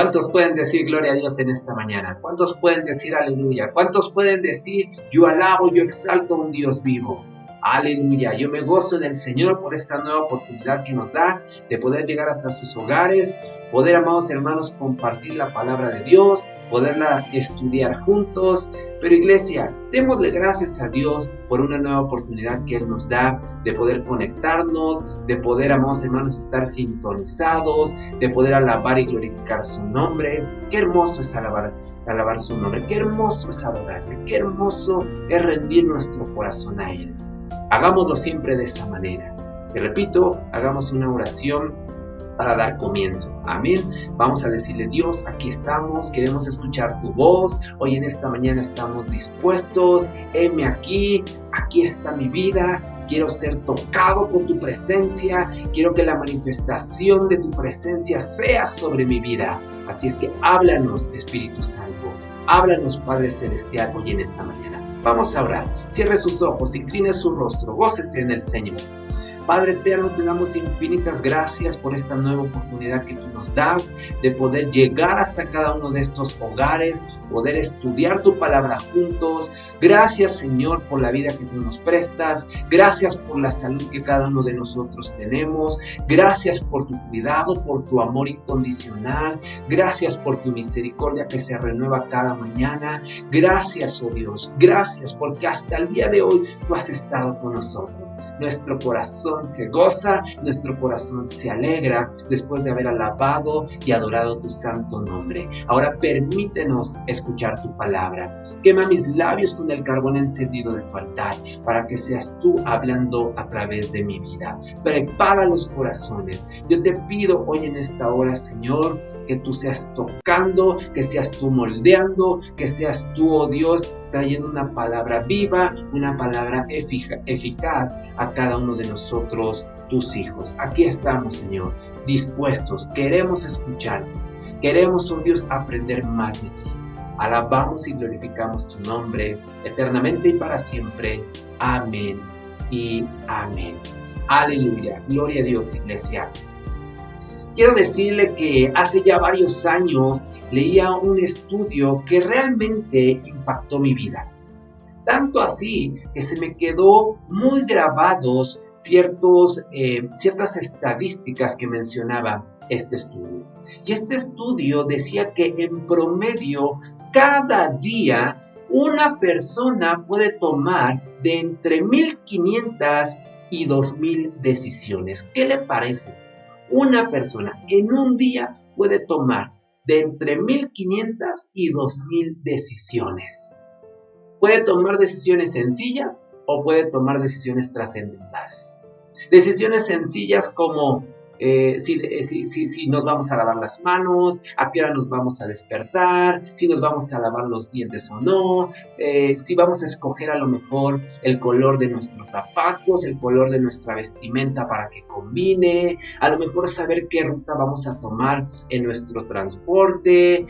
¿Cuántos pueden decir gloria a Dios en esta mañana? ¿Cuántos pueden decir aleluya? ¿Cuántos pueden decir yo alabo, yo exalto a un Dios vivo? Aleluya, yo me gozo en el Señor por esta nueva oportunidad que nos da de poder llegar hasta sus hogares, poder, amados hermanos, compartir la palabra de Dios, poderla estudiar juntos. Pero iglesia, démosle gracias a Dios por una nueva oportunidad que Él nos da de poder conectarnos, de poder, amados hermanos, estar sintonizados, de poder alabar y glorificar su nombre. Qué hermoso es alabar su nombre, qué hermoso es adorarle, qué hermoso es rendir nuestro corazón a Él. Hagámoslo siempre de esa manera. Te repito, hagamos una oración para dar comienzo. Amén. Vamos a decirle: Dios, aquí estamos, queremos escuchar tu voz. Hoy en esta mañana estamos dispuestos. Heme aquí está mi vida. Quiero ser tocado por tu presencia. Quiero que la manifestación de tu presencia sea sobre mi vida. Así es que háblanos, Espíritu Santo. Háblanos, Padre Celestial, hoy en esta mañana. Vamos a orar. Cierre sus ojos, incline su rostro, gócese en el Señor. Padre eterno, te damos infinitas gracias por esta nueva oportunidad que tú nos das de poder llegar hasta cada uno de estos hogares, poder estudiar tu palabra juntos. Gracias, Señor, por la vida que tú nos prestas. Gracias por la salud que cada uno de nosotros tenemos. Gracias por tu cuidado, por tu amor incondicional. Gracias por tu misericordia que se renueva cada mañana. Gracias, oh Dios. Gracias porque hasta el día de hoy tú has estado con nosotros. Nuestro corazón se goza, nuestro corazón se alegra después de haber alabado y adorado tu santo nombre. Ahora permítenos escuchar tu palabra. Quema mis labios con el carbón encendido de tu altar para que seas tú hablando a través de mi vida. Prepara los corazones. Yo te pido hoy en esta hora, Señor, que tú seas tocando, que seas tú moldeando, que seas tú, oh Dios, trayendo una palabra viva, una palabra eficaz a cada uno de nosotros, tus hijos. Aquí estamos, Señor, dispuestos. Queremos escucharte. Queremos, oh Dios, aprender más de ti. Alabamos y glorificamos tu nombre eternamente y para siempre. Amén y amén. Aleluya. Gloria a Dios, iglesia. Quiero decirle que hace ya varios años leía un estudio que realmente impactó mi vida. Tanto así que se me quedó muy grabados ciertas estadísticas que mencionaba este estudio. Y este estudio decía que en promedio cada día una persona puede tomar de entre 1,500 y 2,000 decisiones. ¿Qué le parece? Una persona en un día puede tomar de entre 1,500 y 2,000 decisiones. Puede tomar decisiones sencillas o puede tomar decisiones trascendentales. Decisiones sencillas como si nos vamos a lavar las manos, a qué hora nos vamos a despertar, si nos vamos a lavar los dientes o no, si vamos a escoger a lo mejor el color de nuestros zapatos, el color de nuestra vestimenta para que combine, a lo mejor saber qué ruta vamos a tomar en nuestro transporte,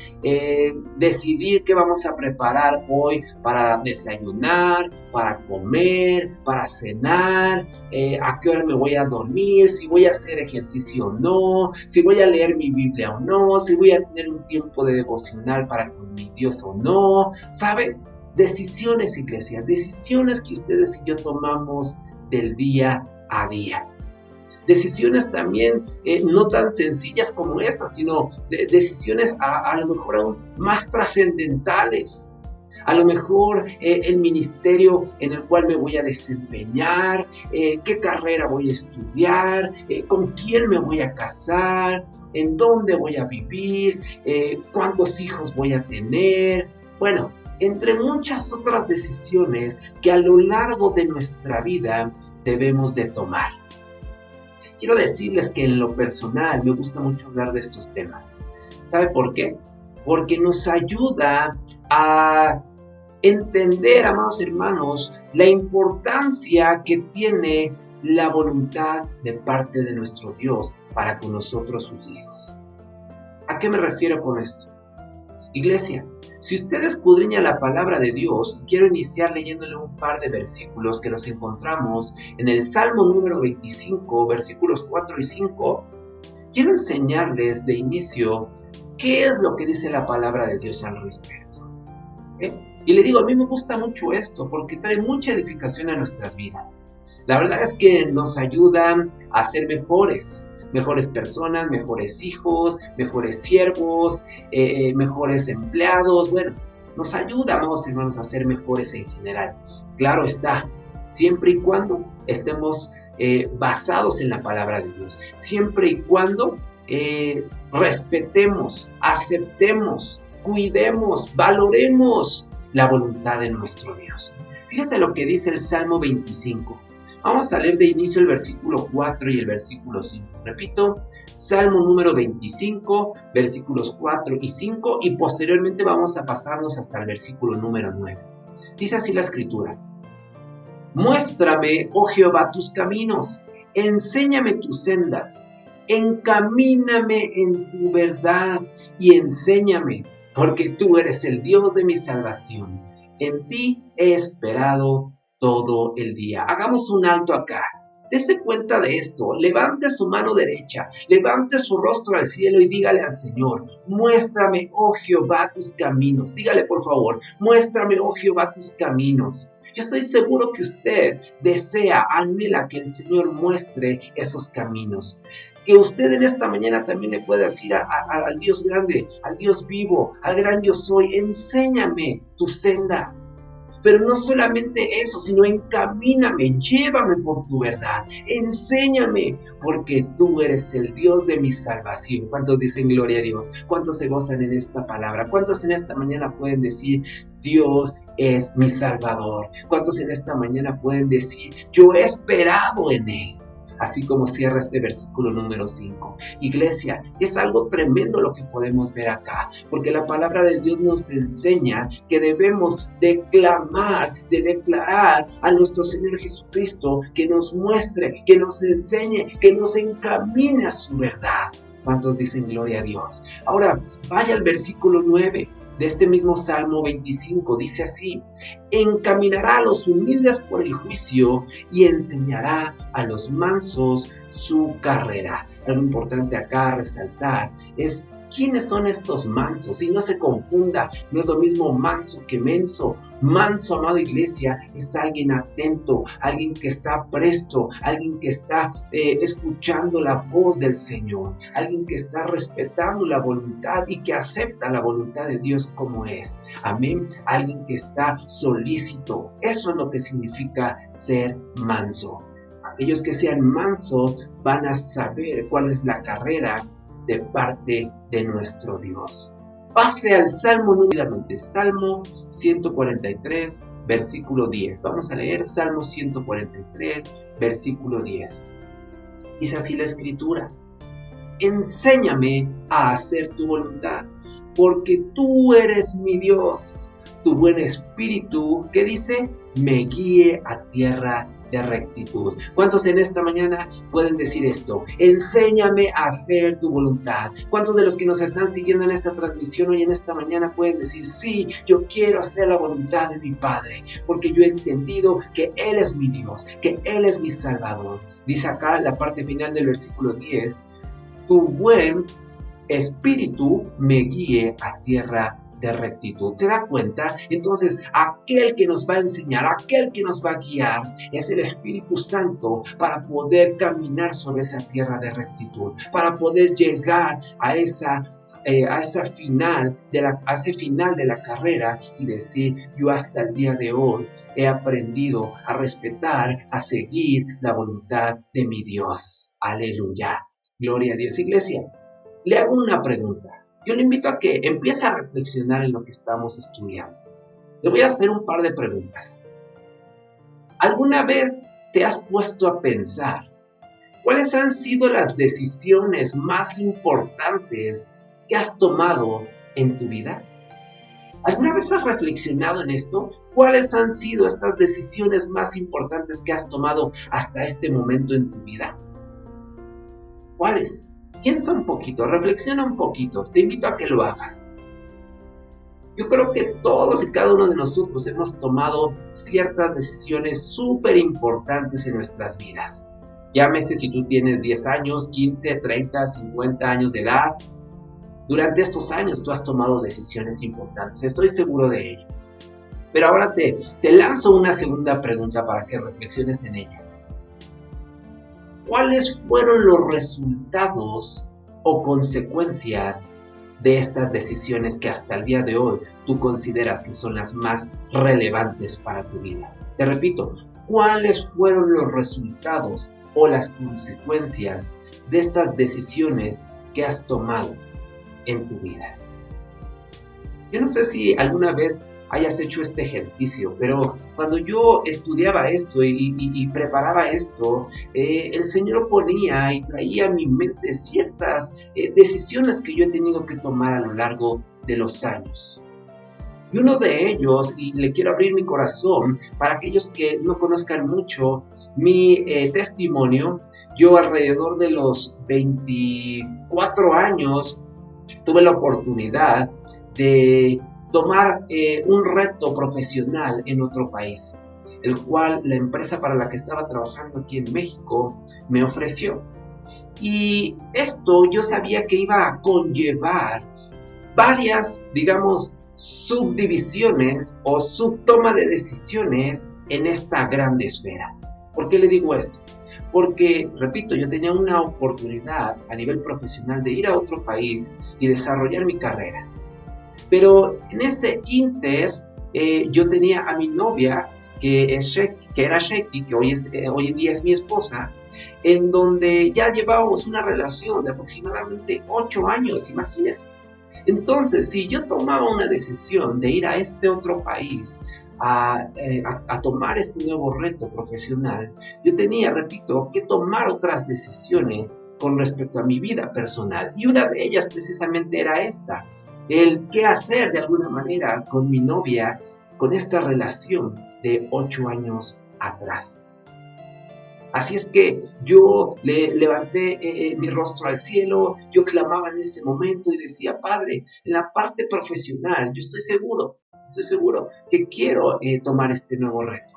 decidir qué vamos a preparar hoy para desayunar, para comer, para cenar, a qué hora me voy a dormir, si voy a hacer ejercicio o no, si voy a leer mi Biblia o no, si voy a tener un tiempo de devocional para con mi Dios o no. ¿Sabe? Decisiones, iglesia, decisiones que ustedes y yo tomamos del día a día. Decisiones también no tan sencillas como estas, sino decisiones a lo mejor aún más trascendentales. A lo mejor el ministerio en el cual me voy a desempeñar, qué carrera voy a estudiar, con quién me voy a casar, en dónde voy a vivir, cuántos hijos voy a tener. Bueno, entre muchas otras decisiones que a lo largo de nuestra vida debemos de tomar. Quiero decirles que en lo personal me gusta mucho hablar de estos temas. ¿Sabe por qué? Porque nos ayuda a entender, amados hermanos, la importancia que tiene la voluntad de parte de nuestro Dios para con nosotros, sus hijos. ¿A qué me refiero con esto? Iglesia, si usted escudriña la palabra de Dios, quiero iniciar leyéndole un par de versículos que los encontramos en el Salmo número 25, versículos 4 y 5. Quiero enseñarles de inicio ¿Qué es lo que dice la palabra de Dios al respecto? Y le digo, a mí me gusta mucho esto porque trae mucha edificación a nuestras vidas. La verdad es que nos ayudan a ser mejores personas, mejores hijos, mejores siervos, mejores empleados. Bueno, nos ayuda, amados hermanos, a ser mejores en general. Claro está, siempre y cuando estemos basados en la palabra de Dios, siempre y cuando respetemos, aceptemos, cuidemos, valoremos la voluntad de nuestro Dios. Fíjense lo que dice el Salmo 25. Vamos a leer de inicio el versículo 4 y el versículo 5. Repito, Salmo número 25, versículos 4 y 5, y posteriormente vamos a pasarnos hasta el versículo número 9. Dice así la Escritura: Muéstrame, oh Jehová, tus caminos, enséñame tus sendas, encamíname en tu verdad y enséñame, porque tú eres el Dios de mi salvación. En ti he esperado todo el día. Hagamos un alto acá. Dese cuenta de esto. Levante su mano derecha, levante su rostro al cielo y dígale al Señor: muéstrame, oh Jehová, tus caminos. Dígale, por favor: muéstrame, oh Jehová, tus caminos. Yo estoy seguro que usted desea, anhela que el Señor muestre esos caminos. Que usted en esta mañana también le pueda decir al Dios grande, al Dios vivo, al gran yo soy: enséñame tus sendas. Pero no solamente eso, sino encamíname, llévame por tu verdad, enséñame, porque tú eres el Dios de mi salvación. ¿Cuántos dicen gloria a Dios? ¿Cuántos se gozan en esta palabra? ¿Cuántos en esta mañana pueden decir: Dios es mi Salvador? ¿Cuántos en esta mañana pueden decir: yo he esperado en Él? Así como cierra este versículo número 5. Iglesia, es algo tremendo lo que podemos ver acá, porque la palabra de Dios nos enseña que debemos declarar a nuestro Señor Jesucristo, que nos muestre, que nos enseñe, que nos encamine a su verdad. ¿Cuántos dicen gloria a Dios? Ahora, vaya al versículo 9. De este mismo Salmo 25, dice así: encaminará a los humildes por el juicio y enseñará a los mansos su carrera. Algo importante acá a resaltar es: ¿quiénes son estos mansos? Y no se confunda, no es lo mismo manso que menso. Manso, amada iglesia, es alguien atento, alguien que está presto, alguien que está escuchando la voz del Señor, alguien que está respetando la voluntad y que acepta la voluntad de Dios como es. Amén. Alguien que está solícito. Eso es lo que significa ser manso. Aquellos que sean mansos van a saber cuál es la carrera de parte de nuestro Dios. Pase al Salmo númeramente, Salmo 143, versículo 10. Vamos a leer Salmo 143, versículo 10. Dice así la Escritura: enséñame a hacer tu voluntad, porque tú eres mi Dios. Tu buen espíritu, ¿qué dice? Me guíe a tierra de rectitud. ¿Cuántos en esta mañana pueden decir esto? Enséñame a hacer tu voluntad. ¿Cuántos de los que nos están siguiendo en esta transmisión hoy en esta mañana pueden decir: sí, yo quiero hacer la voluntad de mi Padre, porque yo he entendido que Él es mi Dios, que Él es mi Salvador? Dice acá en la parte final del versículo 10: tu buen espíritu me guíe a tierra de rectitud. ¿Se da cuenta? Entonces, aquel que nos va a enseñar, aquel que nos va a guiar, es el Espíritu Santo, para poder caminar sobre esa tierra de rectitud, para poder llegar a ese final de la carrera y decir: yo hasta el día de hoy he aprendido a respetar, a seguir la voluntad de mi Dios. Aleluya. Gloria a Dios. Iglesia, le hago una pregunta. Yo le invito a que empiece a reflexionar en lo que estamos estudiando. Le voy a hacer un par de preguntas. ¿Alguna vez te has puesto a pensar cuáles han sido las decisiones más importantes que has tomado en tu vida? ¿Alguna vez has reflexionado en esto? ¿Cuáles han sido estas decisiones más importantes que has tomado hasta este momento en tu vida? ¿Cuáles? Piensa un poquito, reflexiona un poquito, te invito a que lo hagas. Yo creo que todos y cada uno de nosotros hemos tomado ciertas decisiones súper importantes en nuestras vidas. Llámese si tú tienes 10 años, 15, 30, 50 años de edad. Durante estos años tú has tomado decisiones importantes, estoy seguro de ello. Pero ahora te lanzo una segunda pregunta para que reflexiones en ella. ¿Cuáles fueron los resultados o consecuencias de estas decisiones que hasta el día de hoy tú consideras que son las más relevantes para tu vida? Te repito, ¿cuáles fueron los resultados o las consecuencias de estas decisiones que has tomado en tu vida? Yo no sé si alguna vez hayas hecho este ejercicio, pero cuando yo estudiaba esto y preparaba esto, el Señor ponía y traía a mi mente ciertas decisiones que yo he tenido que tomar a lo largo de los años. Y uno de ellos, y le quiero abrir mi corazón para aquellos que no conozcan mucho mi testimonio, yo alrededor de los 24 años tuve la oportunidad de tomar un reto profesional en otro país, el cual la empresa para la que estaba trabajando aquí en México me ofreció. Y esto yo sabía que iba a conllevar varias, digamos, subdivisiones o subtoma de decisiones en esta grande esfera. ¿Por qué le digo esto? Porque, repito, yo tenía una oportunidad a nivel profesional de ir a otro país y desarrollar mi carrera. Pero en ese inter, yo tenía a mi novia, que era Sheki, que hoy en día es mi esposa, en donde ya llevábamos una relación de aproximadamente 8 años, imagínense. Entonces, si yo tomaba una decisión de ir a este otro país a tomar este nuevo reto profesional, yo tenía, repito, que tomar otras decisiones con respecto a mi vida personal. Y una de ellas precisamente era esta, el qué hacer de alguna manera con mi novia, con esta relación de 8 años atrás. Así es que yo le levanté mi rostro al cielo, yo clamaba en ese momento y decía, Padre, en la parte profesional, yo estoy seguro que quiero tomar este nuevo reto.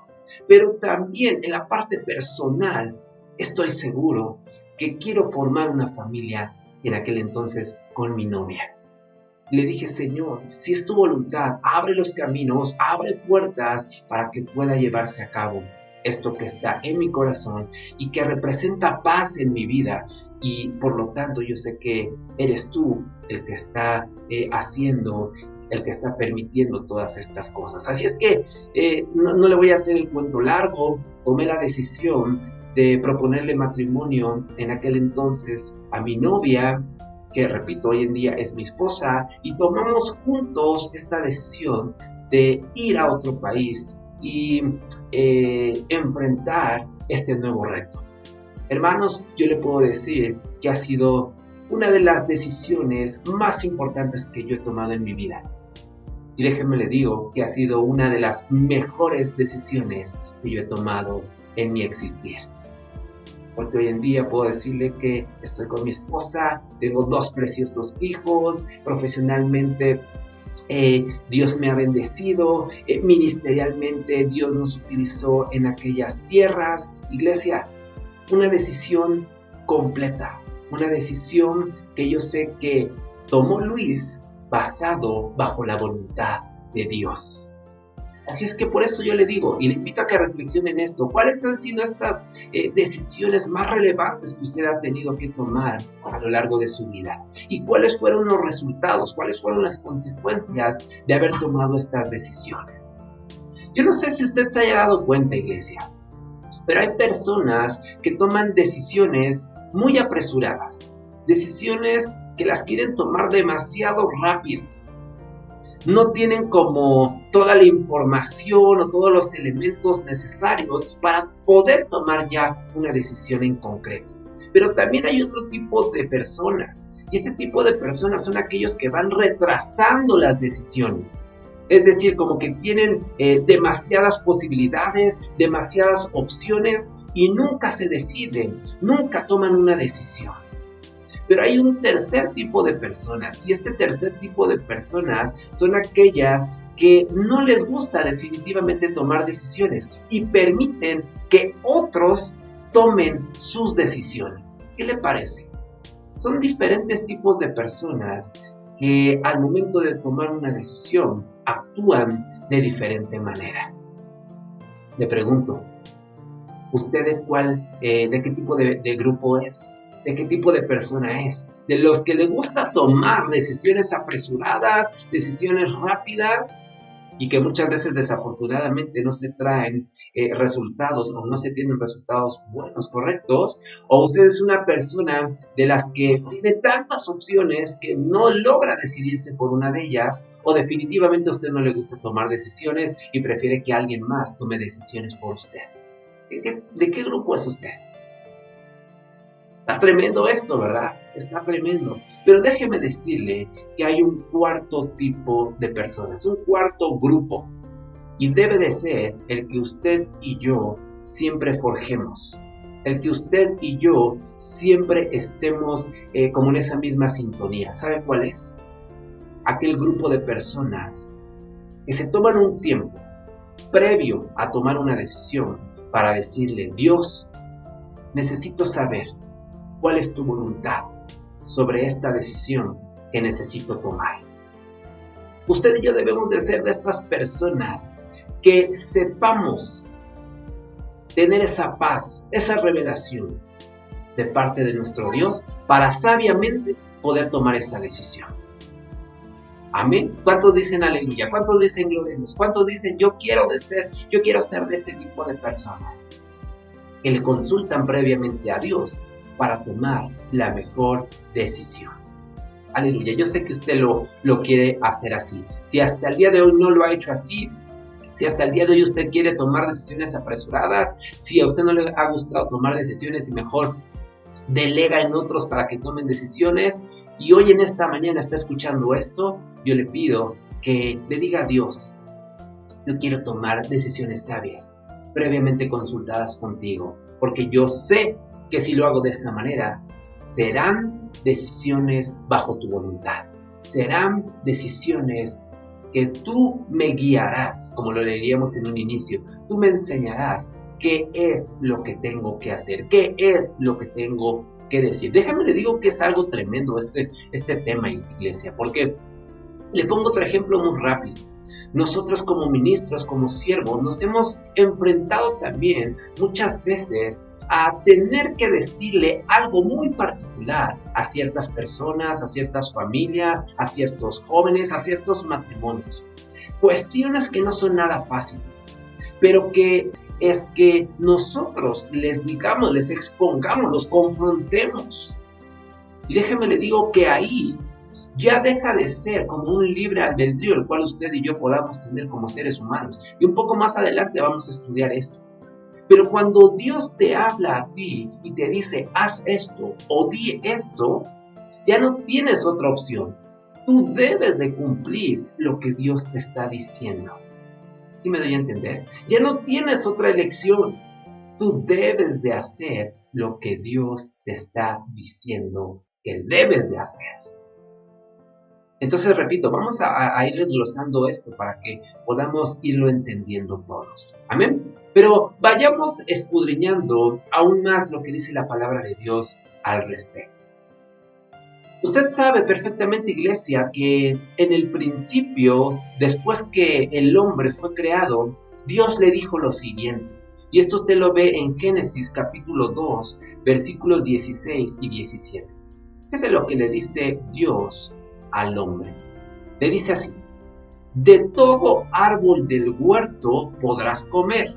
Pero también en la parte personal, estoy seguro que quiero formar una familia, en aquel entonces con mi novia. Le dije, Señor, si es tu voluntad, abre los caminos, abre puertas para que pueda llevarse a cabo esto que está en mi corazón y que representa paz en mi vida. Y por lo tanto yo sé que eres tú el que está haciendo, el que está permitiendo todas estas cosas. Así es que no le voy a hacer el cuento largo. Tomé la decisión de proponerle matrimonio en aquel entonces a mi novia, que repito, hoy en día es mi esposa, y tomamos juntos esta decisión de ir a otro país y enfrentar este nuevo reto. Hermanos, yo le puedo decir que ha sido una de las decisiones más importantes que yo he tomado en mi vida. Y déjenme le digo que ha sido una de las mejores decisiones que yo he tomado en mi existir. Porque hoy en día puedo decirle que estoy con mi esposa, tengo 2 preciosos hijos, profesionalmente Dios me ha bendecido, ministerialmente Dios nos utilizó en aquellas tierras. Iglesia, una decisión completa, una decisión que yo sé que tomó Luis basado bajo la voluntad de Dios. Así es que por eso yo le digo y le invito a que reflexione en esto. ¿Cuáles han sido estas decisiones más relevantes que usted ha tenido que tomar a lo largo de su vida? ¿Y cuáles fueron los resultados? ¿Cuáles fueron las consecuencias de haber tomado estas decisiones? Yo no sé si usted se haya dado cuenta, iglesia, pero hay personas que toman decisiones muy apresuradas, decisiones que las quieren tomar demasiado rápidas. No tienen como toda la información o todos los elementos necesarios para poder tomar ya una decisión en concreto. Pero también hay otro tipo de personas, y este tipo de personas son aquellos que van retrasando las decisiones. Es decir, como que tienen demasiadas posibilidades, demasiadas opciones y nunca se deciden, nunca toman una decisión. Pero hay un tercer tipo de personas, y este tercer tipo de personas son aquellas que no les gusta definitivamente tomar decisiones y permiten que otros tomen sus decisiones. ¿Qué le parece? Son diferentes tipos de personas que al momento de tomar una decisión actúan de diferente manera. Le pregunto, ¿usted de qué tipo de grupo es? ¿De qué tipo de persona es? ¿De los que le gusta tomar decisiones apresuradas, decisiones rápidas y que muchas veces desafortunadamente no se traen resultados o no se tienen resultados buenos, correctos? ¿O usted es una persona de las que tiene tantas opciones que no logra decidirse por una de ellas? ¿O definitivamente a usted no le gusta tomar decisiones y prefiere que alguien más tome decisiones por usted? ¿De qué grupo es usted? Está tremendo esto, ¿verdad? Está tremendo. Pero déjeme decirle que hay un cuarto tipo de personas, un cuarto grupo. Y debe de ser el que usted y yo siempre forjemos. El que usted y yo siempre estemos como en esa misma sintonía. ¿Sabe cuál es? Aquel grupo de personas que se toman un tiempo previo a tomar una decisión para decirle, Dios, necesito saber cuál es tu voluntad sobre esta decisión que necesito tomar. Usted y yo debemos de ser de estas personas que sepamos tener esa paz, esa revelación de parte de nuestro Dios para sabiamente poder tomar esa decisión. Amén. ¿Cuántos dicen aleluya? ¿Cuántos dicen gloria a Dios? ¿Cuántos dicen yo quiero ser de este tipo de personas que le consultan previamente a Dios para tomar la mejor decisión? Aleluya. Yo sé que usted lo quiere hacer así. Si hasta el día de hoy no lo ha hecho así, si hasta el día de hoy usted quiere tomar decisiones apresuradas, si a usted no le ha gustado tomar decisiones y mejor delega en otros para que tomen decisiones, y hoy en esta mañana está escuchando esto, yo le pido que le diga a Dios, yo quiero tomar decisiones sabias, previamente consultadas contigo, porque yo sé que si lo hago de esa manera, serán decisiones bajo tu voluntad, serán decisiones que tú me guiarás, como lo leeríamos en un inicio, tú me enseñarás qué es lo que tengo que hacer, qué es lo que tengo que decir. Déjame le digo que es algo tremendo este tema, iglesia, porque le pongo otro ejemplo muy rápido. Nosotros como ministros, como siervos, nos hemos enfrentado también muchas veces a tener que decirle algo muy particular a ciertas personas, a ciertas familias, a ciertos jóvenes, a ciertos matrimonios. Cuestiones que no son nada fáciles, pero que es que nosotros les digamos, les expongamos, los confrontemos. Y déjeme le digo que ahí ya deja de ser como un libre albedrío el cual usted y yo podamos tener como seres humanos. Y un poco más adelante vamos a estudiar esto. Pero cuando Dios te habla a ti y te dice, haz esto o di esto, ya no tienes otra opción. Tú debes de cumplir lo que Dios te está diciendo. ¿Sí me doy a entender? Ya no tienes otra elección. Tú debes de hacer lo que Dios te está diciendo que debes de hacer. Entonces, repito, vamos a ir desglosando esto para que podamos irlo entendiendo todos. Amén. Pero vayamos escudriñando aún más lo que dice la palabra de Dios al respecto. Usted sabe perfectamente, iglesia, que en el principio, después que el hombre fue creado, Dios le dijo lo siguiente. Y esto usted lo ve en Génesis capítulo 2, versículos 16 y 17. ¿Qué es lo que le dice Dios al hombre? Le dice así: de todo árbol del huerto podrás comer,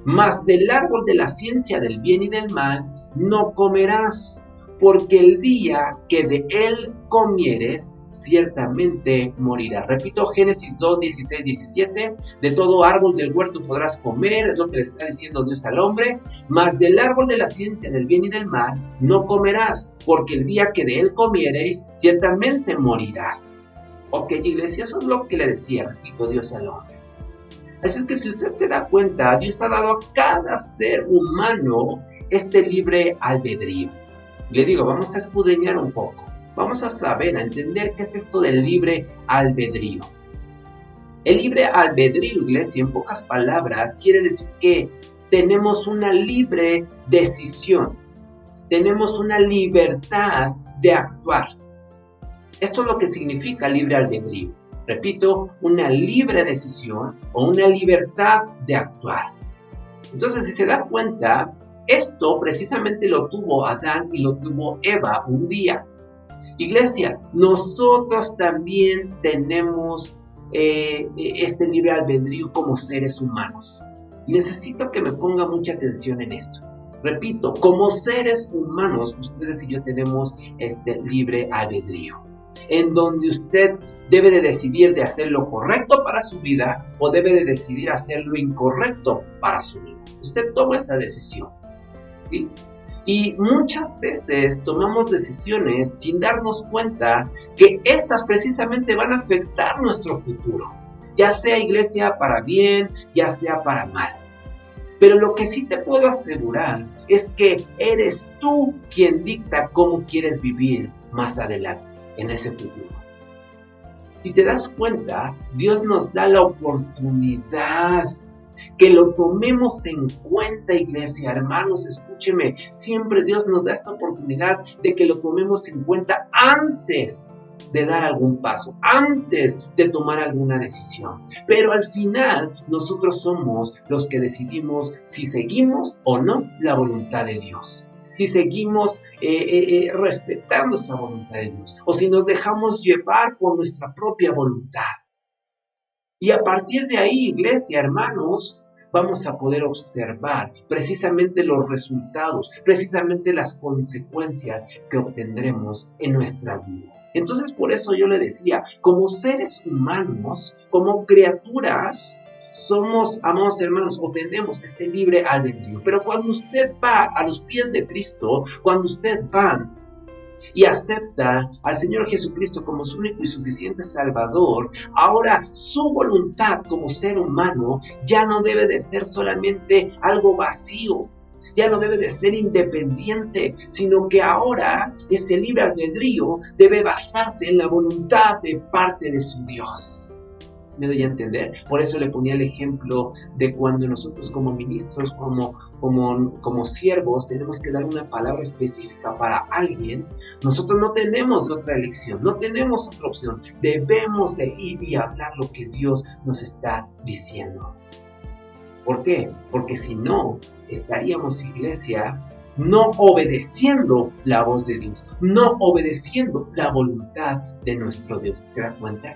mas del árbol de la ciencia del bien y del mal no comerás, porque el día que de él comieres, ciertamente morirás. Repito, Génesis 2, 16, 17, de todo árbol del huerto podrás comer, es lo que le está diciendo Dios al hombre, mas del árbol de la ciencia del bien y del mal no comerás, porque el día que de él comiereis, ciertamente morirás. Ok, iglesia, eso es lo que le decía, repito, Dios al hombre. Así es que si usted se da cuenta, Dios ha dado a cada ser humano este libre albedrío. Le digo, vamos a escudriñar un poco. Vamos a saber, a entender qué es esto del libre albedrío. El libre albedrío, iglesia, en pocas palabras, quiere decir que tenemos una libre decisión. Tenemos una libertad de actuar. Esto es lo que significa libre albedrío. Repito, una libre decisión o una libertad de actuar. Entonces, si se da cuenta, esto precisamente lo tuvo Adán y lo tuvo Eva un día. Iglesia, nosotros también tenemos este libre albedrío como seres humanos. Necesito que me ponga mucha atención en esto. Repito, como seres humanos, ustedes y yo tenemos este libre albedrío, en donde usted debe de decidir de hacer lo correcto para su vida o debe de decidir hacer lo incorrecto para su vida. Usted toma esa decisión, ¿sí? Y muchas veces tomamos decisiones sin darnos cuenta que estas precisamente van a afectar nuestro futuro, ya sea, iglesia, para bien, ya sea para mal. Pero lo que sí te puedo asegurar es que eres tú quien dicta cómo quieres vivir más adelante en ese futuro. Si te das cuenta, Dios nos da la oportunidad que lo tomemos en cuenta, iglesia. Hermanos, escúcheme, siempre Dios nos da esta oportunidad de que lo tomemos en cuenta antes de dar algún paso, antes de tomar alguna decisión. Pero al final, nosotros somos los que decidimos si seguimos o no la voluntad de Dios. Si seguimos respetando esa voluntad de Dios, o si nos dejamos llevar por nuestra propia voluntad. Y a partir de ahí, iglesia, hermanos, vamos a poder observar precisamente los resultados, precisamente las consecuencias que obtendremos en nuestras vidas. Entonces, por eso yo le decía, como seres humanos, como criaturas, somos, amados hermanos, o tenemos este libre albedrío. Pero cuando usted va a los pies de Cristo, cuando usted va y acepta al Señor Jesucristo como su único y suficiente Salvador, ahora su voluntad como ser humano ya no debe de ser solamente algo vacío, ya no debe de ser independiente, sino que ahora ese libre albedrío debe basarse en la voluntad de parte de su Dios. ¿Me doy a entender? Por eso le ponía el ejemplo de cuando nosotros como ministros, como siervos, tenemos que dar una palabra específica para alguien. Nosotros no tenemos otra elección, no tenemos otra opción. Debemos de ir y hablar lo que Dios nos está diciendo. ¿Por qué? Porque si no, estaríamos, iglesia, no obedeciendo la voz de Dios, no obedeciendo la voluntad de nuestro Dios. ¿Se da cuenta?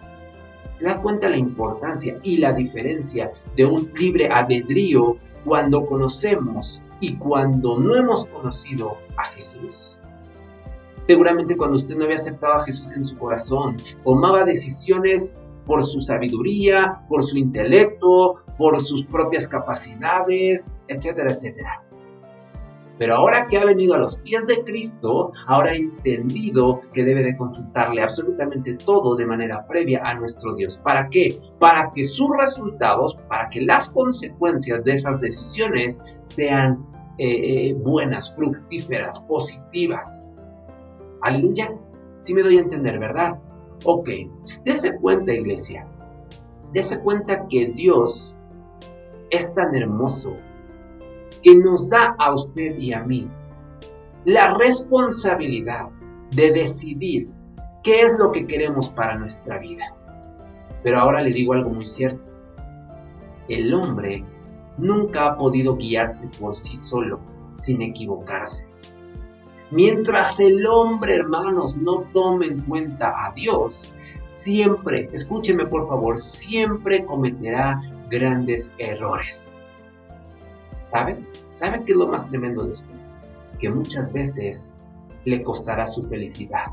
¿Se da cuenta la importancia y la diferencia de un libre albedrío cuando conocemos y cuando no hemos conocido a Jesús? Seguramente cuando usted no había aceptado a Jesús en su corazón, tomaba decisiones por su sabiduría, por su intelecto, por sus propias capacidades, etcétera, etcétera. Pero ahora que ha venido a los pies de Cristo, ahora ha entendido que debe de consultarle absolutamente todo de manera previa a nuestro Dios. ¿Para qué? Para que sus resultados, para que las consecuencias de esas decisiones sean buenas, fructíferas, positivas. Aleluya. Sí me doy a entender, ¿verdad? Ok. Dese cuenta, iglesia. Dese cuenta que Dios es tan hermoso que nos da a usted y a mí la responsabilidad de decidir qué es lo que queremos para nuestra vida. Pero ahora le digo algo muy cierto. El hombre nunca ha podido guiarse por sí solo sin equivocarse. Mientras el hombre, hermanos, no tome en cuenta a Dios, siempre, escúcheme por favor, siempre cometerá grandes errores. ¿Saben? ¿Saben qué es lo más tremendo de esto? Que muchas veces le costará su felicidad.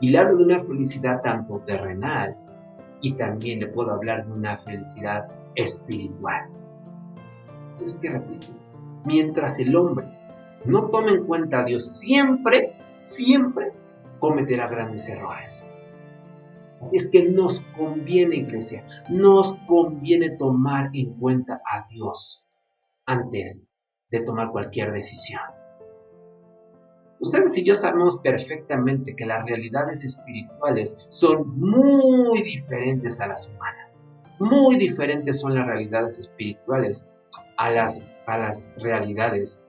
Y le hablo de una felicidad tanto terrenal y también le puedo hablar de una felicidad espiritual. Así es que repito, mientras el hombre no tome en cuenta a Dios, siempre cometerá grandes errores. Así es que nos conviene, iglesia, nos conviene tomar en cuenta a Dios antes de tomar cualquier decisión. Ustedes y yo sabemos perfectamente que las realidades espirituales son muy diferentes a las humanas. Muy diferentes son las realidades espirituales a las realidades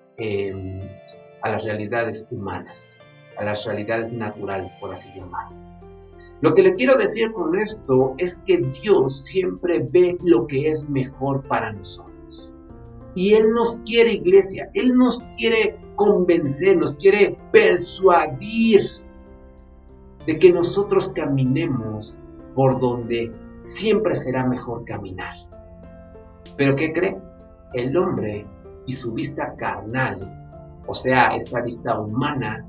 humanas, a las realidades naturales, por así llamarlo. Lo que le quiero decir con esto es que Dios siempre ve lo que es mejor para nosotros. Y Él nos quiere, iglesia, Él nos quiere convencer, nos quiere persuadir de que nosotros caminemos por donde siempre será mejor caminar. ¿Pero qué cree? El hombre y su vista carnal, o sea, esta vista humana,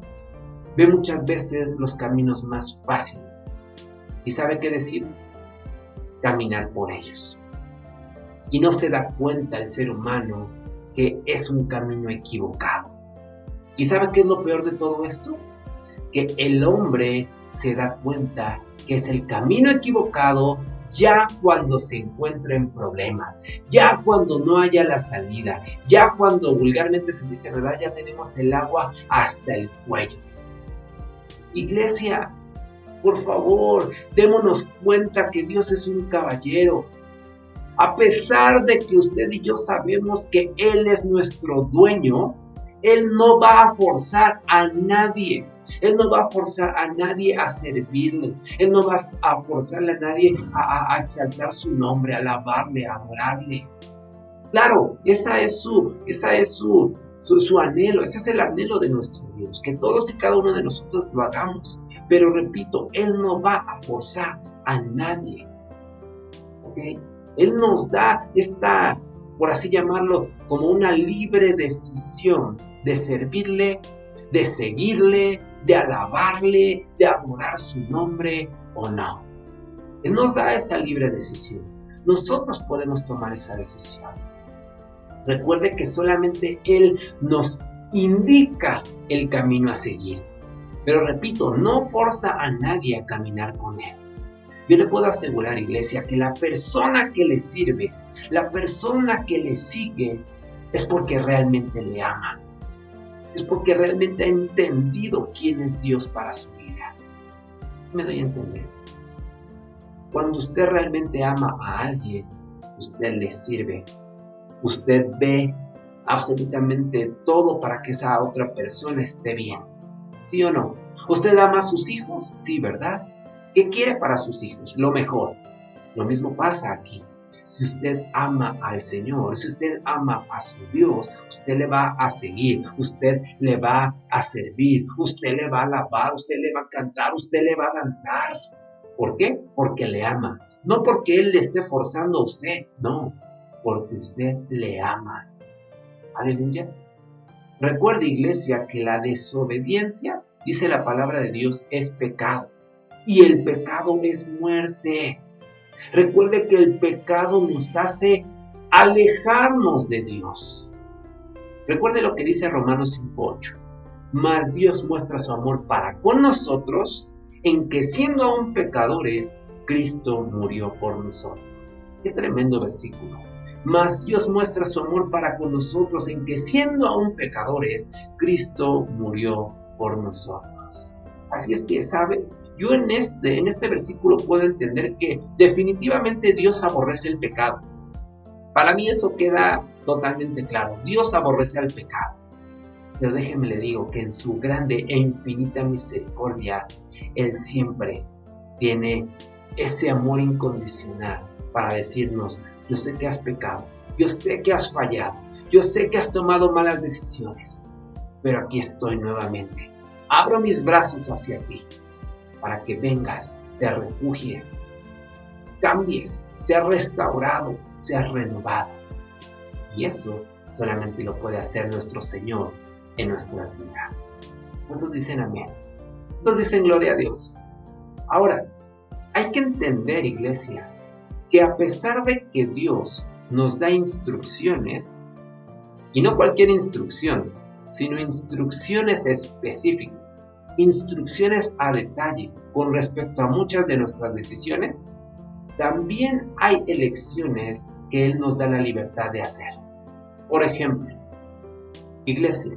ve muchas veces los caminos más fáciles. ¿Y sabe qué decir? Caminar por ellos. Y no se da cuenta el ser humano que es un camino equivocado. ¿Y sabe qué es lo peor de todo esto? Que el hombre se da cuenta que es el camino equivocado ya cuando se encuentra en problemas, ya cuando no haya la salida, ya cuando vulgarmente se dice, ¿verdad? Ya tenemos el agua hasta el cuello. Iglesia, por favor, démonos cuenta que Dios es un caballero. A pesar de que usted y yo sabemos que Él es nuestro dueño, Él no va a forzar a nadie. Él no va a forzar a nadie a servirle. Él no va a forzarle a nadie a exaltar su nombre, a alabarle, a adorarle. Claro, esa es su anhelo, ese es el anhelo de nuestro Dios, que todos y cada uno de nosotros lo hagamos. Pero repito, Él no va a forzar a nadie. ¿Okay? Él nos da esta, por así llamarlo, como una libre decisión de servirle, de seguirle, de alabarle, de adorar su nombre o no. Él nos da esa libre decisión. Nosotros podemos tomar esa decisión. Recuerde que solamente Él nos indica el camino a seguir. Pero repito, no forza a nadie a caminar con Él. Yo le puedo asegurar, iglesia, que la persona que le sirve, la persona que le sigue, es porque realmente le ama. Es porque realmente ha entendido quién es Dios para su vida. ¿Sí me doy a entender? Cuando usted realmente ama a alguien, usted le sirve. Usted ve absolutamente todo para que esa otra persona esté bien. ¿Sí o no? ¿Usted ama a sus hijos? Sí, ¿verdad? ¿Qué quiere para sus hijos? Lo mejor. Lo mismo pasa aquí. Si usted ama al Señor, si usted ama a su Dios, usted le va a seguir, usted le va a servir, usted le va a alabar, usted le va a cantar, usted le va a danzar. ¿Por qué? Porque le ama. No porque Él le esté forzando a usted, no, porque usted le ama. Aleluya. Recuerde, iglesia, que la desobediencia, dice la palabra de Dios, es pecado. Y el pecado es muerte. Recuerde que el pecado nos hace alejarnos de Dios. Recuerde lo que dice Romanos 5:8. Mas Dios muestra su amor para con nosotros en que siendo aún pecadores, Cristo murió por nosotros. Qué tremendo versículo. Mas Dios muestra su amor para con nosotros en que siendo aún pecadores, Cristo murió por nosotros. Así es que, ¿sabe? Yo en este versículo puedo entender que definitivamente Dios aborrece el pecado. Para mí eso queda totalmente claro. Dios aborrece al pecado. Pero déjeme le digo que en su grande e infinita misericordia, Él siempre tiene ese amor incondicional para decirnos, yo sé que has pecado, yo sé que has fallado, yo sé que has tomado malas decisiones, pero aquí estoy nuevamente. Abro mis brazos hacia ti para que vengas, te refugies, cambies, seas restaurado, seas renovado. Y eso solamente lo puede hacer nuestro Señor en nuestras vidas. ¿Cuántos dicen amén? ¿Cuántos dicen gloria a Dios? Ahora, hay que entender, iglesia, que a pesar de que Dios nos da instrucciones, y no cualquier instrucción, sino instrucciones específicas, instrucciones a detalle con respecto a muchas de nuestras decisiones, también hay elecciones que Él nos da la libertad de hacer. Por ejemplo, iglesia,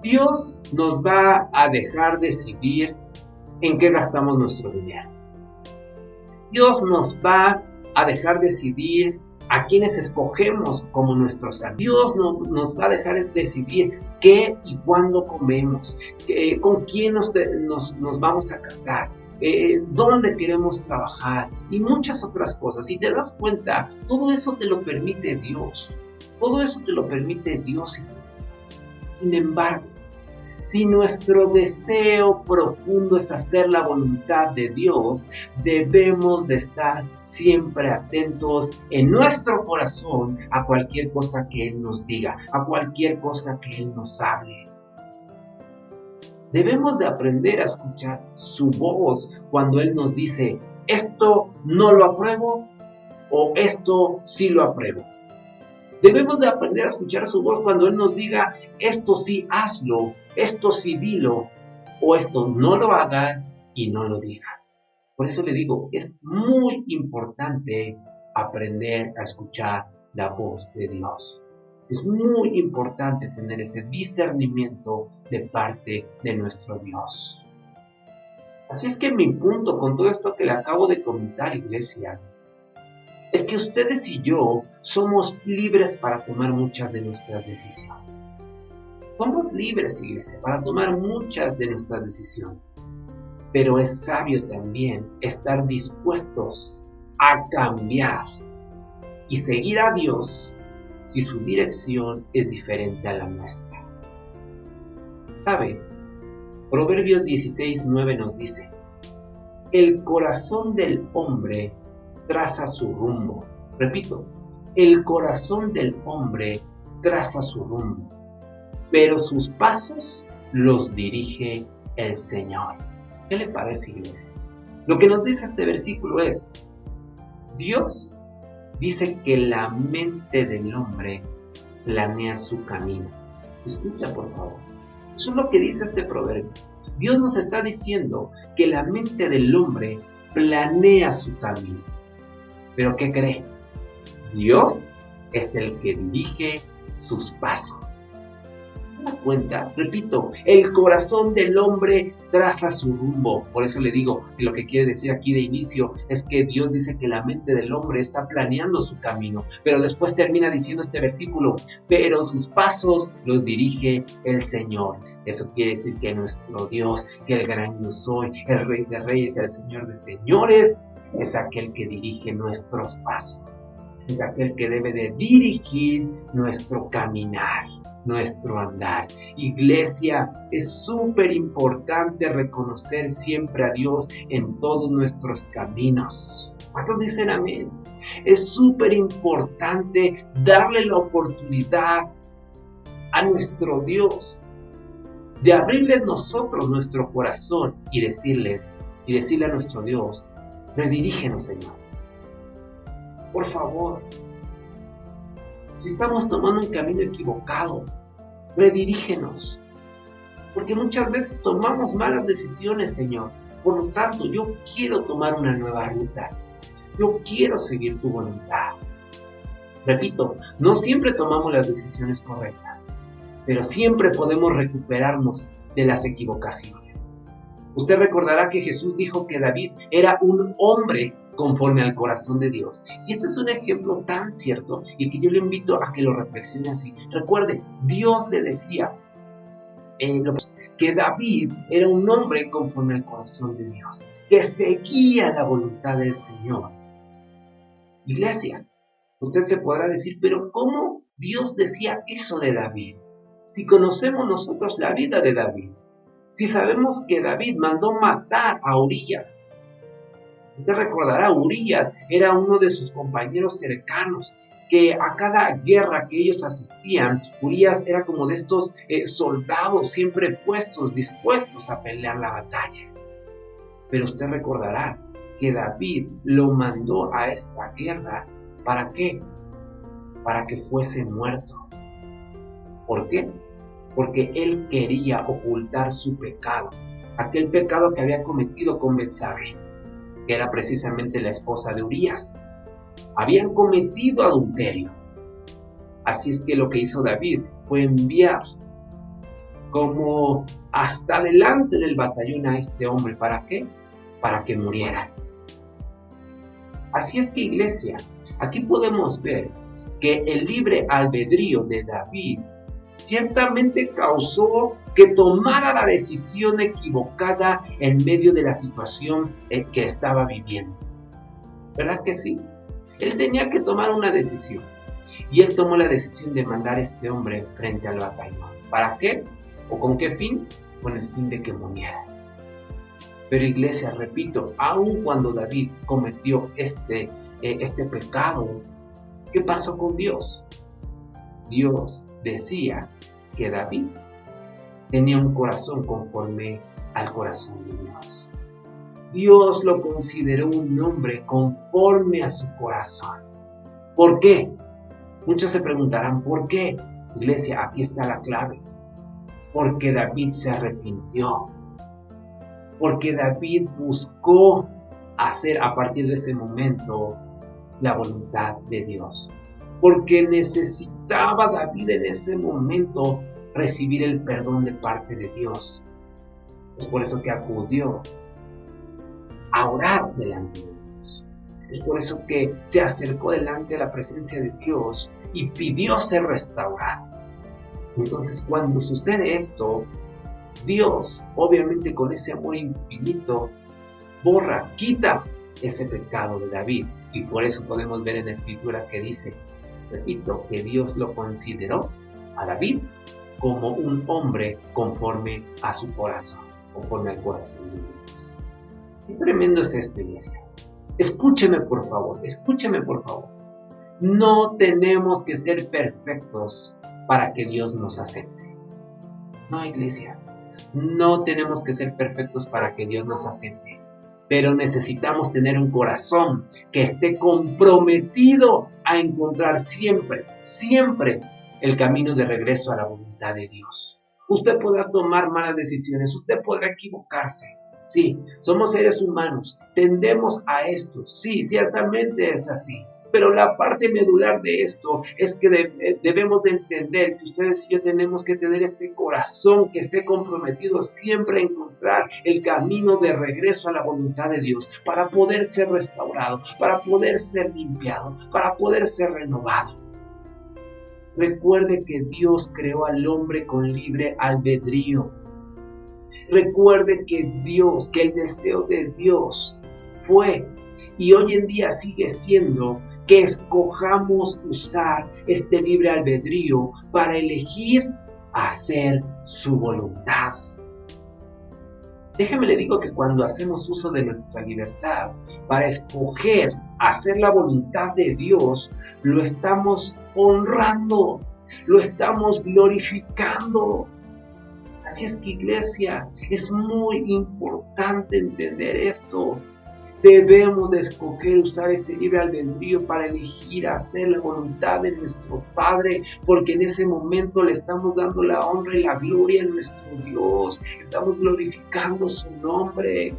Dios nos va a dejar decidir en qué gastamos nuestro dinero. Dios nos va a dejar decidir a quienes escogemos como nuestros amigos. Dios nos va a dejar decidir qué y cuándo comemos, con quién nos vamos a casar, dónde queremos trabajar y muchas otras cosas. Si te das cuenta, todo eso te lo permite Dios. Todo eso te lo permite Dios, iglesia. Sin embargo, si nuestro deseo profundo es hacer la voluntad de Dios, debemos de estar siempre atentos en nuestro corazón a cualquier cosa que Él nos diga, a cualquier cosa que Él nos hable. Debemos de aprender a escuchar su voz cuando Él nos dice, esto no lo apruebo o esto sí lo apruebo. Debemos de aprender a escuchar su voz cuando Él nos diga, esto sí hazlo, esto sí dilo, o esto no lo hagas y no lo digas. Por eso le digo, es muy importante aprender a escuchar la voz de Dios. Es muy importante tener ese discernimiento de parte de nuestro Dios. Así es que mi punto con todo esto que le acabo de comentar, iglesia, es que ustedes y yo somos libres para tomar muchas de nuestras decisiones. Somos libres, iglesia, para tomar muchas de nuestras decisiones. Pero es sabio también estar dispuestos a cambiar y seguir a Dios si su dirección es diferente a la nuestra. ¿Sabe? Proverbios 16:9 nos dice, el corazón del hombre traza su rumbo. Repito, el corazón del hombre traza su rumbo, pero sus pasos los dirige el Señor. ¿Qué le parece, iglesia? Lo que nos dice este versículo es, Dios dice que la mente del hombre planea su camino. Escucha, por favor. Eso es lo que dice este proverbio. Dios nos está diciendo que la mente del hombre planea su camino. ¿Pero qué cree? Dios es el que dirige sus pasos. ¿Se da cuenta? Repito, el corazón del hombre traza su rumbo. Por eso le digo, que lo que quiere decir aquí de inicio es que Dios dice que la mente del hombre está planeando su camino. Pero después termina diciendo este versículo, pero sus pasos los dirige el Señor. Eso quiere decir que nuestro Dios, que el gran yo soy, el Rey de Reyes, el Señor de Señores, es aquel que dirige nuestros pasos, es aquel que debe de dirigir nuestro caminar, nuestro andar. Iglesia, es súper importante reconocer siempre a Dios en todos nuestros caminos. ¿Cuántos dicen amén? Es súper importante darle la oportunidad a nuestro Dios de abrirle nosotros nuestro corazón y decirle a nuestro Dios, redirígenos, Señor. Por favor, si estamos tomando un camino equivocado, redirígenos. Porque muchas veces tomamos malas decisiones, Señor. Por lo tanto, yo quiero tomar una nueva ruta. Yo quiero seguir tu voluntad. Repito, no siempre tomamos las decisiones correctas, pero siempre podemos recuperarnos de las equivocaciones. Usted recordará que Jesús dijo que David era un hombre conforme al corazón de Dios. Y este es un ejemplo tan cierto y que yo le invito a que lo reflexione así. Recuerde, Dios le decía que David era un hombre conforme al corazón de Dios, que seguía la voluntad del Señor. Iglesia, usted se podrá decir, pero ¿cómo Dios decía eso de David? Si conocemos nosotros la vida de David, si sabemos que David mandó matar a Urías. Usted recordará, Urías era uno de sus compañeros cercanos, que a cada guerra que ellos asistían, Urías era como de estos soldados siempre dispuestos a pelear la batalla. Pero usted recordará que David lo mandó a esta guerra, ¿para qué? Para que fuese muerto. ¿Por qué? Porque él quería ocultar su pecado, aquel pecado que había cometido con Betsabé, que era precisamente la esposa de Urías. Habían cometido adulterio. Así es que lo que hizo David fue enviar como hasta delante del batallón a este hombre. ¿Para qué? Para que muriera. Así es que, iglesia, aquí podemos ver que el libre albedrío de David ciertamente causó que tomara la decisión equivocada en medio de la situación que estaba viviendo. ¿Verdad que sí? Él tenía que tomar una decisión. Y él tomó la decisión de mandar a este hombre frente al batallón. ¿Para qué? ¿O con qué fin? Con el fin de que muriera. Pero iglesia, repito, aun cuando David cometió este pecado, ¿qué pasó con Dios? Dios decía que David tenía un corazón conforme al corazón de Dios. Dios lo consideró un hombre conforme a su corazón. ¿Por qué? Muchos se preguntarán, ¿por qué? Iglesia, aquí está la clave. Porque David se arrepintió. Porque David buscó hacer a partir de ese momento la voluntad de Dios. Porque necesitaba David en ese momento recibir el perdón de parte de Dios. Es por eso que acudió a orar delante de Dios. Es por eso que se acercó delante de la presencia de Dios y pidió ser restaurado. Entonces, cuando sucede esto, Dios, obviamente con ese amor infinito, quita ese pecado de David. Y por eso podemos ver en la Escritura que dice, repito, que Dios lo consideró a David como un hombre conforme a su corazón, conforme al corazón de Dios. Qué tremendo es esto, iglesia. Escúcheme por favor. No tenemos que ser perfectos para que Dios nos acepte. No, iglesia. No tenemos que ser perfectos para que Dios nos acepte. Pero necesitamos tener un corazón que esté comprometido a encontrar siempre el camino de regreso a la voluntad de Dios. Usted podrá tomar malas decisiones, usted podrá equivocarse. Sí, somos seres humanos, tendemos a esto. Sí, ciertamente es así. Pero la parte medular de esto es que debemos de entender que ustedes y yo tenemos que tener este corazón que esté comprometido siempre a encontrar el camino de regreso a la voluntad de Dios para poder ser restaurado, para poder ser limpiado, para poder ser renovado. Recuerde que Dios creó al hombre con libre albedrío. Recuerde que el deseo de Dios fue y hoy en día sigue siendo que escojamos usar este libre albedrío para elegir hacer su voluntad. Déjeme le digo que cuando hacemos uso de nuestra libertad para escoger hacer la voluntad de Dios, lo estamos honrando, lo estamos glorificando. Así es que, iglesia, es muy importante entender esto. Debemos de escoger usar este libre albedrío para elegir hacer la voluntad de nuestro Padre, porque en ese momento le estamos dando la honra y la gloria a nuestro Dios. Estamos glorificando su nombre.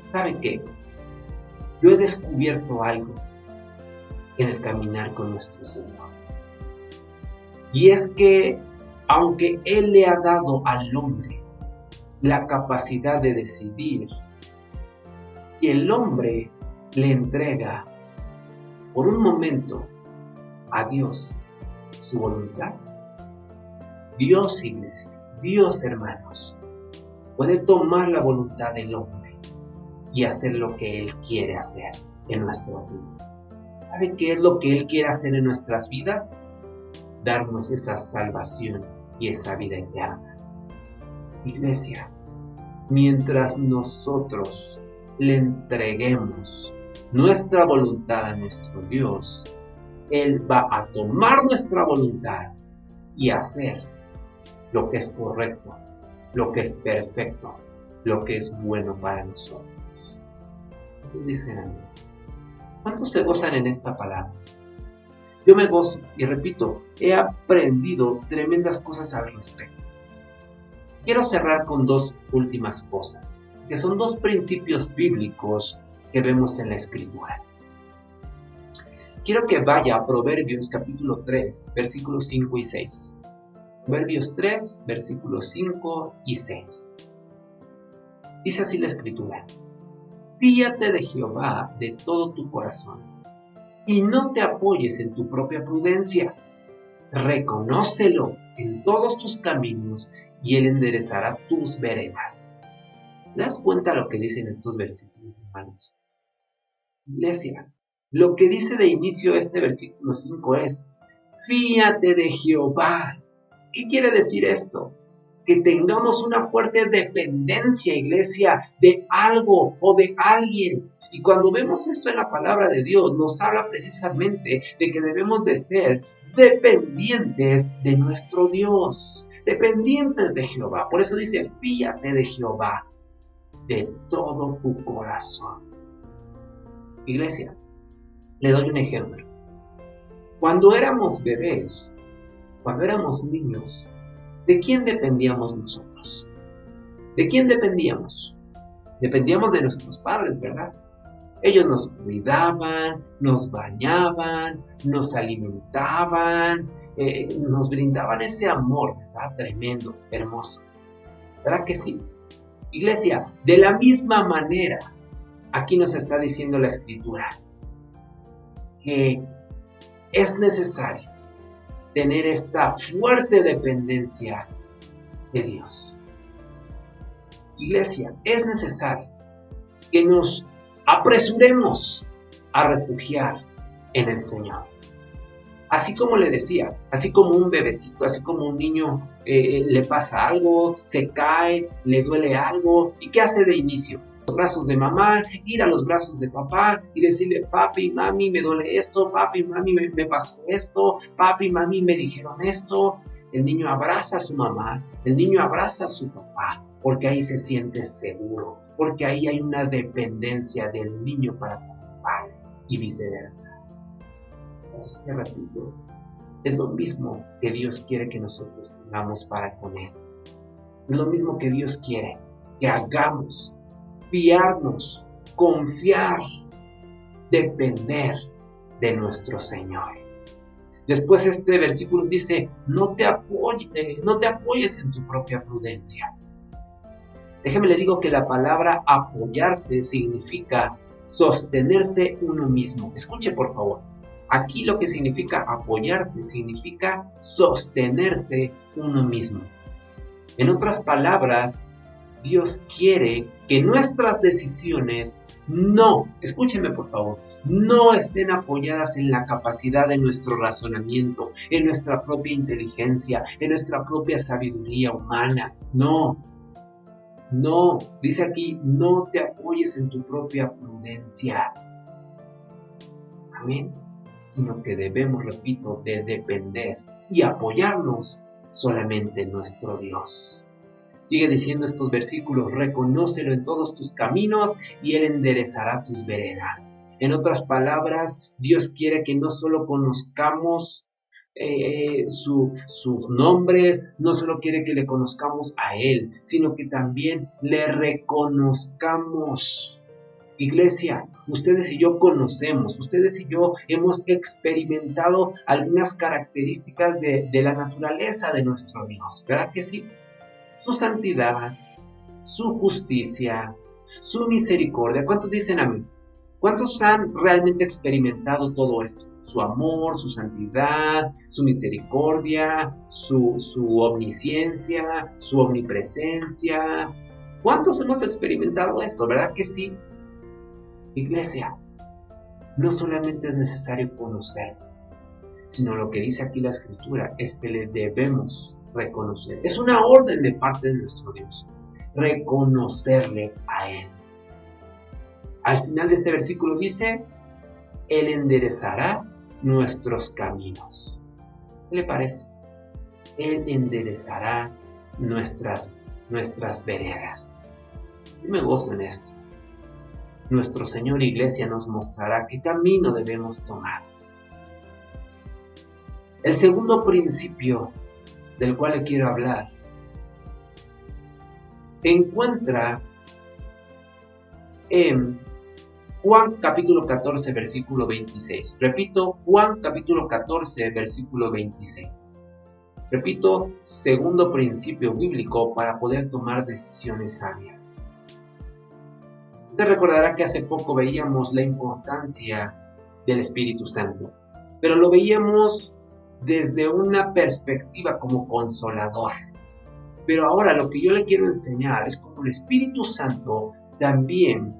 ¿Saben qué? Yo he descubierto algo en el caminar con nuestro Señor. Y es que, aunque Él le ha dado al hombre la capacidad de decidir, si el hombre le entrega por un momento a Dios su voluntad, Dios, iglesia, Dios, hermanos, puede tomar la voluntad del hombre y hacer lo que Él quiere hacer en nuestras vidas. ¿Sabe qué es lo que Él quiere hacer en nuestras vidas? Darnos esa salvación y esa vida eterna. Iglesia, mientras nosotros le entreguemos nuestra voluntad a nuestro Dios, Él va a tomar nuestra voluntad y hacer lo que es correcto, lo que es perfecto, lo que es bueno para nosotros. Dicen amén. ¿Cuántos se gozan en esta palabra? Yo me gozo y repito, he aprendido tremendas cosas al respecto. Quiero cerrar con dos últimas cosas, que son dos principios bíblicos que vemos en la Escritura. Quiero que vaya a Proverbios capítulo 3, versículos 5 y 6. Proverbios 3, versículos 5 y 6. Dice así la Escritura: Fíate de Jehová de todo tu corazón, y no te apoyes en tu propia prudencia. reconócelo en todos tus caminos y Él enderezará tus veredas. ¿Te das cuenta lo que dicen estos versículos, hermanos? Iglesia, lo que dice de inicio este versículo 5 es: fíate de Jehová. ¿Qué quiere decir esto? Que tengamos una fuerte dependencia, iglesia, de algo o de alguien. Y cuando vemos esto en la palabra de Dios, nos habla precisamente de que debemos de ser dependientes de nuestro Dios, dependientes de Jehová. Por eso dice: fíate de Jehová de todo tu corazón. Iglesia, le doy un ejemplo. Cuando éramos bebés, cuando éramos niños, ¿de quién dependíamos nosotros? ¿De quién dependíamos? Dependíamos de nuestros padres, ¿verdad? Ellos nos cuidaban, nos bañaban, nos alimentaban, nos brindaban ese amor, ¿verdad? Tremendo, hermoso. ¿Verdad que sí? Iglesia, de la misma manera, aquí nos está diciendo la Escritura que es necesario tener esta fuerte dependencia de Dios. Iglesia, es necesario que nos apresuremos a refugiar en el Señor. Así como le decía, así como un bebecito, así como un niño le pasa algo, se cae, le duele algo, ¿y qué hace de inicio? Los brazos de mamá, ir a los brazos de papá y decirle: papi, mami, me duele esto, papi, mami, me pasó esto, papi, mami, me dijeron esto. El niño abraza a su mamá, el niño abraza a su papá, porque ahí se siente seguro, porque ahí hay una dependencia del niño para con el padre y viceversa. Así es que repito, es lo mismo que Dios quiere que nosotros tengamos para con Él. Es lo mismo que Dios quiere que hagamos: fiarnos, confiar, depender de nuestro Señor. Después este versículo dice: no te apoyes en tu propia prudencia. Déjeme le digo que la palabra apoyarse significa sostenerse uno mismo. Escuche, por favor. Aquí lo que significa apoyarse significa sostenerse uno mismo. En otras palabras, Dios quiere que nuestras decisiones escúchenme por favor, no estén apoyadas en la capacidad de nuestro razonamiento, en nuestra propia inteligencia, en nuestra propia sabiduría humana. No, dice aquí: no te apoyes en tu propia prudencia. Amén. Sino que debemos, repito, de depender y apoyarnos solamente en nuestro Dios. Sigue diciendo estos versículos: reconócelo en todos tus caminos y Él enderezará tus veredas. En otras palabras, Dios quiere que no solo conozcamos sus nombres, no solo quiere que le conozcamos a Él, sino que también le reconozcamos. Iglesia, ustedes y yo conocemos, ustedes y yo hemos experimentado algunas características de la naturaleza de nuestro Dios, ¿verdad que sí? Su santidad, su justicia, su misericordia. ¿Cuántos dicen amén? ¿Cuántos han realmente experimentado todo esto? Su amor, su santidad, su misericordia, su omnisciencia, su omnipresencia. ¿Cuántos hemos experimentado esto? ¿Verdad que sí? Iglesia, no solamente es necesario conocer, sino lo que dice aquí la Escritura es que le debemos reconocer. Es una orden de parte de nuestro Dios, reconocerle a Él. Al final de este versículo dice: Él enderezará nuestros caminos. ¿Qué le parece? Él enderezará nuestras veredas. Yo me gozo en esto. Nuestro Señor, Iglesia, nos mostrará qué camino debemos tomar. El segundo principio del cual le quiero hablar se encuentra en Juan capítulo 14, versículo 26. Repito, Juan capítulo 14, versículo 26. Repito, segundo principio bíblico para poder tomar decisiones sabias. Usted recordará que hace poco veíamos la importancia del Espíritu Santo, pero lo veíamos desde una perspectiva como consolador. Pero ahora lo que yo le quiero enseñar es cómo el Espíritu Santo también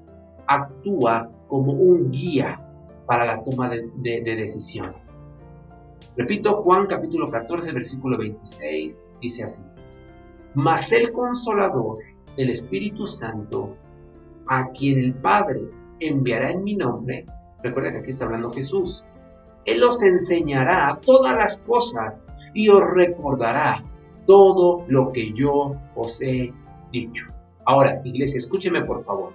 actúa como un guía para la toma de decisiones. Repito, Juan capítulo 14, versículo 26, dice así: Mas el Consolador, el Espíritu Santo, a quien el Padre enviará en mi nombre, recuerda que aquí está hablando Jesús, Él os enseñará todas las cosas y os recordará todo lo que yo os he dicho. Ahora, iglesia, escúcheme por favor.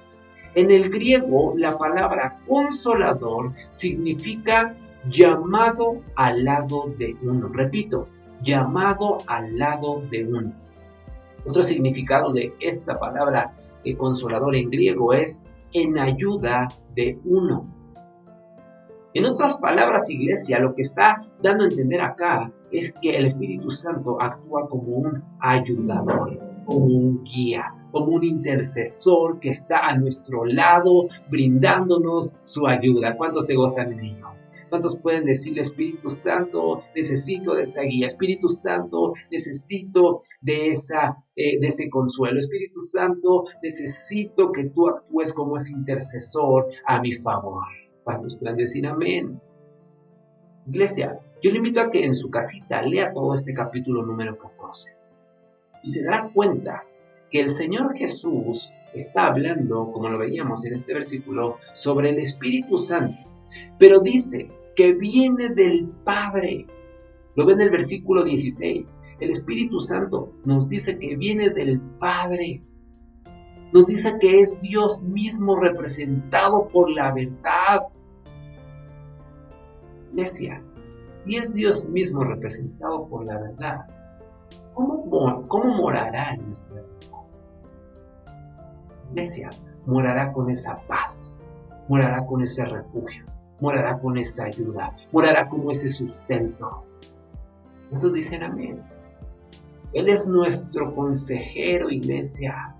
En el griego, la palabra consolador significa llamado al lado de uno. Repito, llamado al lado de uno. Otro significado de esta palabra consolador en griego es en ayuda de uno. En otras palabras, iglesia, lo que está dando a entender acá es que el Espíritu Santo actúa como un ayudador, como un guía, como un intercesor que está a nuestro lado brindándonos su ayuda. ¿Cuántos se gozan en ello? ¿Cuántos pueden decirle: Espíritu Santo, necesito de esa guía? Espíritu Santo, necesito de ese consuelo. Espíritu Santo, necesito que tú actúes como ese intercesor a mi favor. ¿Cuántos pueden decir amén? Iglesia, yo le invito a que en su casita lea todo este capítulo número 14 y se dará cuenta que el Señor Jesús está hablando, como lo veíamos en este versículo, sobre el Espíritu Santo, pero dice que viene del Padre. Lo ven en el versículo 16. El Espíritu Santo nos dice que viene del Padre. Nos dice que es Dios mismo representado por la verdad. Iglesia, si es Dios mismo representado por la verdad, ¿cómo morará en nuestras vidas? Iglesia, morará con esa paz, morará con ese refugio, morará con esa ayuda, morará como ese sustento. ¿Cuántos dicen amén? Él es nuestro consejero, iglesia.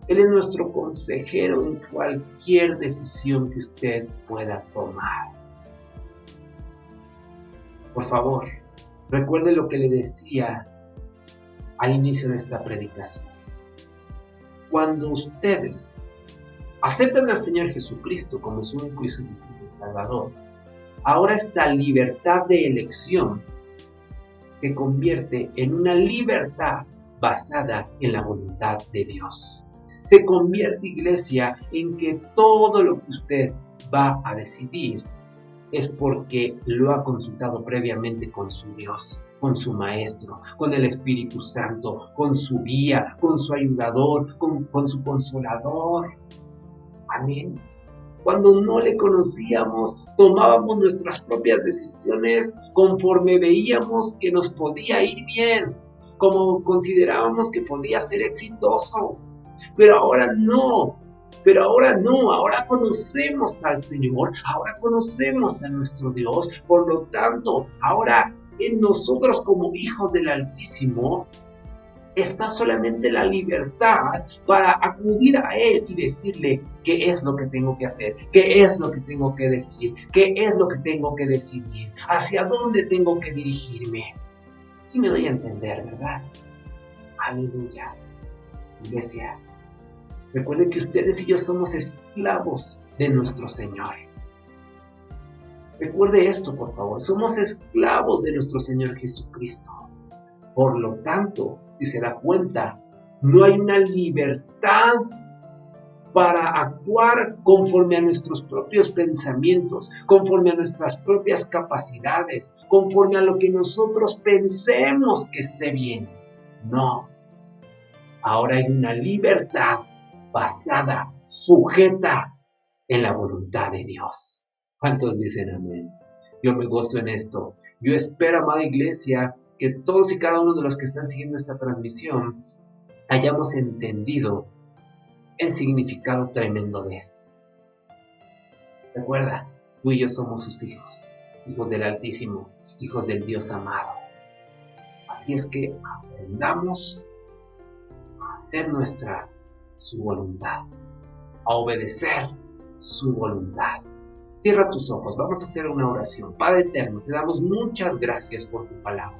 Él es nuestro consejero en cualquier decisión que usted pueda tomar. Por favor, recuerde lo que le decía al inicio de esta predicación. Cuando ustedes aceptan al Señor Jesucristo como su único y suficiente Salvador, ahora esta libertad de elección se convierte en una libertad basada en la voluntad de Dios. Se convierte, iglesia, en que todo lo que usted va a decidir es porque lo ha consultado previamente con su Dios, con su Maestro, con el Espíritu Santo, con su guía, con su ayudador, con su consolador. Amén. Cuando no le conocíamos, tomábamos nuestras propias decisiones conforme veíamos que nos podía ir bien, como considerábamos que podía ser exitoso. Pero ahora no, ahora conocemos al Señor, ahora conocemos a nuestro Dios, por lo tanto, ahora en nosotros como hijos del Altísimo, está solamente la libertad para acudir a Él y decirle qué es lo que tengo que hacer, qué es lo que tengo que decir, qué es lo que tengo que decidir, hacia dónde tengo que dirigirme. Sí me doy a entender, ¿verdad? Aleluya. Iglesia, recuerden que ustedes y yo somos esclavos de nuestro Señor. Recuerde esto, por favor. Somos esclavos de nuestro Señor Jesucristo. Por lo tanto, si se da cuenta, no hay una libertad para actuar conforme a nuestros propios pensamientos, conforme a nuestras propias capacidades, conforme a lo que nosotros pensemos que esté bien. No. Ahora hay una libertad basada, sujeta en la voluntad de Dios. ¿Cuántos dicen amén? Yo me gozo en esto. Yo espero, amada iglesia, que todos y cada uno de los que están siguiendo esta transmisión hayamos entendido el significado tremendo de esto. Recuerda, tú y yo somos sus hijos, hijos del Altísimo, hijos del Dios amado. Así es que aprendamos a hacer su voluntad, a obedecer su voluntad. Cierra tus ojos, vamos a hacer una oración. Padre eterno, te damos muchas gracias por tu palabra.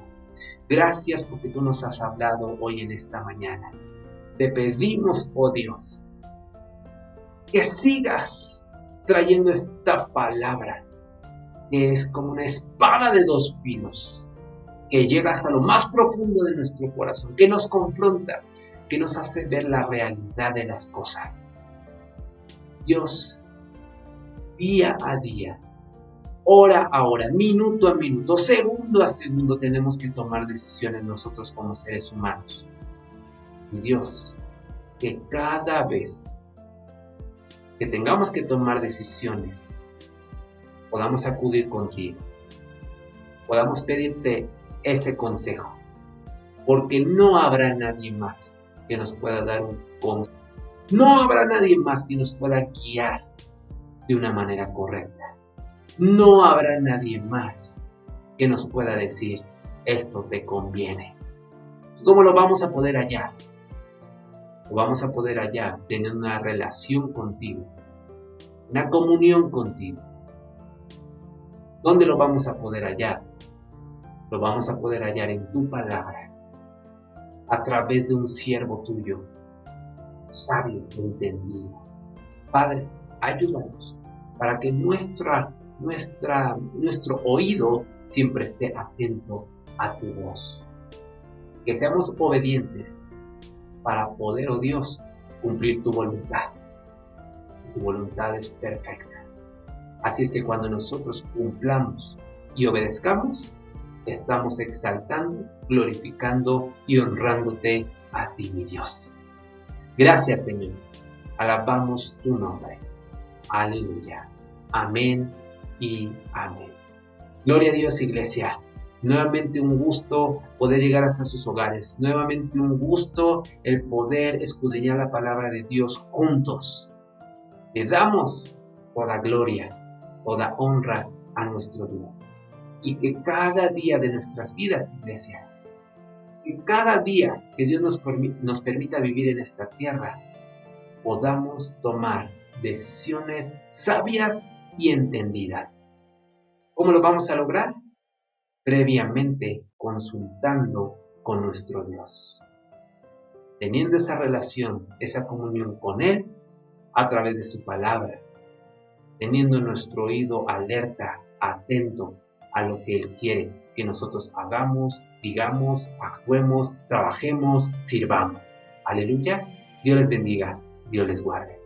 Gracias porque tú nos has hablado hoy en esta mañana. Te pedimos, oh Dios, que sigas trayendo esta palabra, que es como una espada de dos filos, que llega hasta lo más profundo de nuestro corazón, que nos confronta, que nos hace ver la realidad de las cosas. Dios, día a día, hora a hora, minuto a minuto, segundo a segundo, tenemos que tomar decisiones nosotros como seres humanos. Y Dios, que cada vez que tengamos que tomar decisiones, podamos acudir contigo, podamos pedirte ese consejo, porque no habrá nadie más que nos pueda dar un consejo. No habrá nadie más que nos pueda guiar de una manera correcta. No habrá nadie más que nos pueda decir, esto te conviene. ¿Cómo lo vamos a poder hallar? Lo vamos a poder hallar teniendo una relación contigo, una comunión contigo. ¿Dónde lo vamos a poder hallar? Lo vamos a poder hallar en tu palabra, a través de un siervo tuyo, sabio, entendido. Padre, ayúdanos para que nuestro oído siempre esté atento a tu voz. Que seamos obedientes para poder, oh Dios, cumplir tu voluntad. Tu voluntad es perfecta. Así es que cuando nosotros cumplamos y obedezcamos, estamos exaltando, glorificando y honrándote a ti, mi Dios. Gracias, Señor. Alabamos tu nombre. Aleluya. Amén y amén. Gloria a Dios, iglesia. Nuevamente un gusto poder llegar hasta sus hogares. Nuevamente un gusto el poder escudriñar la palabra de Dios juntos. Le damos toda gloria, toda honra a nuestro Dios. Y que cada día de nuestras vidas, iglesia, que cada día que Dios nos permita vivir en esta tierra, podamos tomar decisiones sabias y entendidas. ¿Cómo lo vamos a lograr? Previamente consultando con nuestro Dios. Teniendo esa relación, esa comunión con Él a través de su palabra. Teniendo nuestro oído alerta, atento a lo que Él quiere que nosotros hagamos, digamos, actuemos, trabajemos, sirvamos. Aleluya. Dios les bendiga. Dios les guarde.